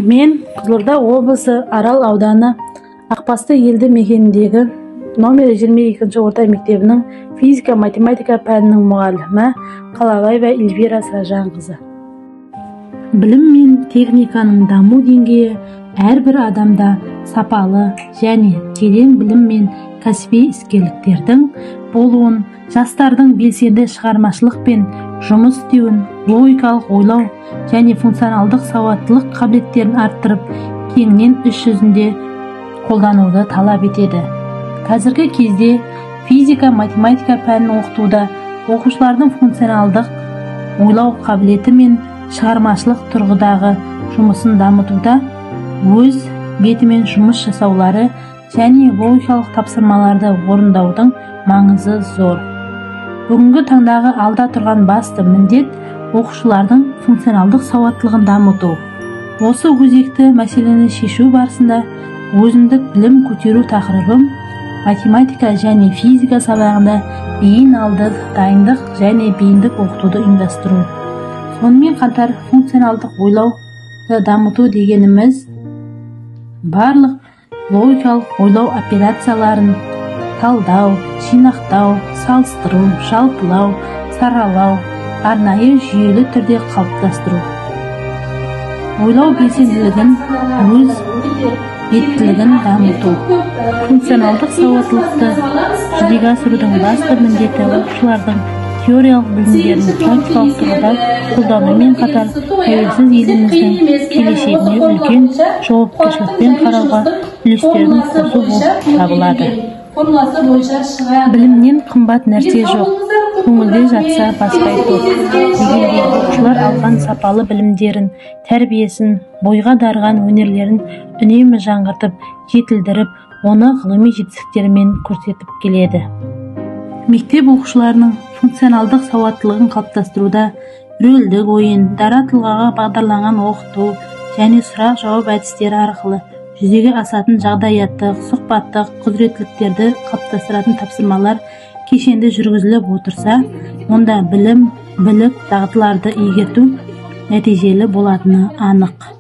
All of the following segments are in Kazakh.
Мен Қызылорда облысы Арал ауданы Ақбасты елді мекеніндегі номер 22 орта мектебінің физика-математика пәнінің мұғалімі Қалабаева Эльвира Сражанқызы. Білім мен техниканың даму деңгейі әрбір адамда сапалы және терең білім мен кәсіби іскерліктердің болуын, жастардың белсенді шығармашылық пен жұмыс істеуін, логикалық ойлау және функционалдық сауаттылық қабілеттерін арттырып, кеңінен іс жүзінде қолдануды талап етеді. Қазіргі кезде физика-математика пәнін оқытуда оқушылардың функционалдық ойлау қабілеті мен шығармашылық тұрғыдағы жұмысын дамытуда өз бетімен жұмыс жасаулары және логикалық тапсырмаларды орындаудың маңызы зор. Бүгінгі таңдағы алда тұрған басты міндет оқушылардың функционалдық сауаттылығын дамыту. Осы өзекті мәселені шешу барысында өзіндік білім көтеру тақырыбым математика және физика сабағында бейін алды дайындық және бейіндік оқытуды ұйымдастыру. Сонымен қатар функционалдық ойлауды дамыту дегеніміз барлық логикалық ойлау операцияларын талдау, жинақтау, салыстыру, жалпылау, саралау, арнайы жүйелі түрде қалыптастыру. Ойлау белсенділігін, өз беттілігін дамыту. Функционалдық сауаттылықты жүзеге асырудың басты міндеті оқушылардың теориялық білімдерін практикалық тұрғыда қолданумен қатар тәуелсіз еліміздің келешегіне үлкен жауапкершілікпен қарауға үлестерін қосу болып табылады. Білімнен қымбат нәрсе жоқ, көңілде жатса баспай тоқ. Дегенде оқушылар алған сапалы білімдерін, тәрбиесін, бойға дарыған өнерлерін үнемі жаңғыртып, жетілдіріп, оны ғылыми жетістіктермен көрсетіп келеді. Мектеп оқушыларының функционалдық сауаттылығын қалыптастыруда рөлдік ойын, дара тұлғаға бағдарланған оқыту және сұрақ-жауап әдістері арқылы жүзеге асатын жағдаяттық, сұхбаттық құзыреттіліктерді қалыптастыратын тапсырмалар кешенді жүргізіліп отырса, онда білім, білік, дағдыларды игерту нәтижелі болатыны анық.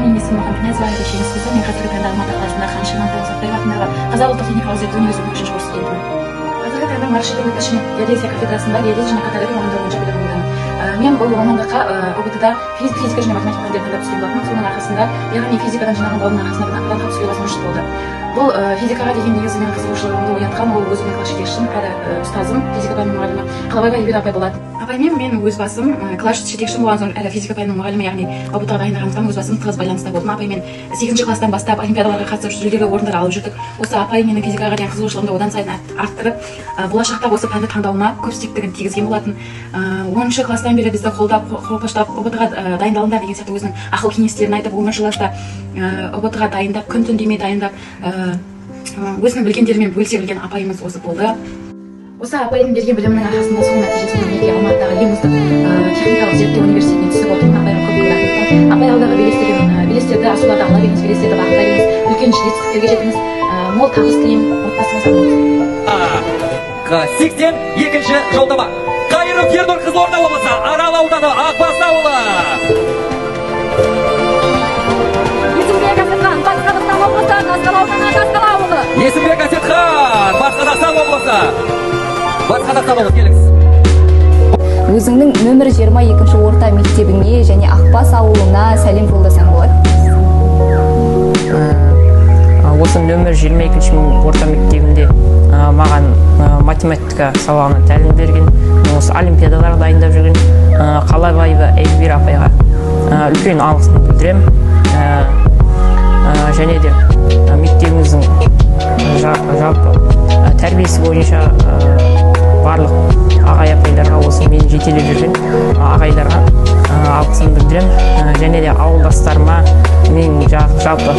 Мен Есімхан Князева, Ешенсізі, мен қазіргі таңда Алматы қаласында Ханши Мантаев Сақтаев атындағы қазақ ұлттық техникалық зерттеу университетінің 3-ші курс студентімін. Қазіргі таңда маркетинг ішіне геодезия кафедрасында геодезия және каталогия мамандығы бойынша педагогтамын. Мен бұл мамандыққа ОБТ-да физика және математика пәндерін таңдап түскен болатынмын. Соның арқасында, яғни физикадан жинаған балдың арқасында бір ақпаратқа түсуге басымдылық болды. Бұл физикаға деген негізі менің қызығушылығымды оятқан ол өзімнің класс жетекшім әрі ұстазым, физика пәнінің мұғалімі Қалабаева Эльвира апай болады. Апаймен мен өз басым класс жетекшім болған соң әрі физика пәнінің мұғалімі, яғни ОБТ-ға дайындағанымыздан өз басым тығыз байланыста болдым. Апаймен 8-ші класстан бастап олимпиадаларға қатысып жүлделі орындар алып жүрдік. Осы апай менің физикаға деген қызығушылығымды одан сайын арттырып, болашақта осы пәнді таңдауыма көп септігін тигізген болатын. 10-ші класстан бері бізді қолдап ОБТ-ға дайындалыңдар деген сияқты өзінің ақыл кеңестерін айтып, өміржылашта ОБТ-ға дайындап, күн түн демей дайындап, өзінің білгендерімен бөлісе білген апайымыз осы болды. Осы апайдың берген білімінің арқасында сол нәтижесінде менде Алматыдағы ең үздік техникалық зерттеу университетіне түсіп отырмын. Апайға көп рахмет. Апай алдағы белестерді асуларды ала беріңіз, белестерді бағындыра беріңіз, үлкен жетістіктерге жетіңіз. Мол табыс тілеймін, отбасыңыз аман. 82-ші жолдама. Қайыров Ернұр, Қызылорда облысы, Арал ауданы, Ақбасты ауылы. Есімбек Әсетхан, Батыс Қазақстан облысы. Батыс Қазақстан облысы, келіңіз. Өзіңнің нөмір 22-ші орта мектебіңе және Ақбас ауылына сәлем жолдасаң болады. Осы нөмір 22-ші орта мектебінде маған математика сабағына тәлім берген, осы олимпиадаларға дайындап жүрген Қалабаева Эльвира апайға үлкен алғысымды білдіремін. Және де мектебіміздің жалпы тәрбиесі бойынша барлық ағай апайларға, осы мені жетелеп жүрген ағайларға алғысымды білдіремін. Және де ауылдастарыма, мен жалпы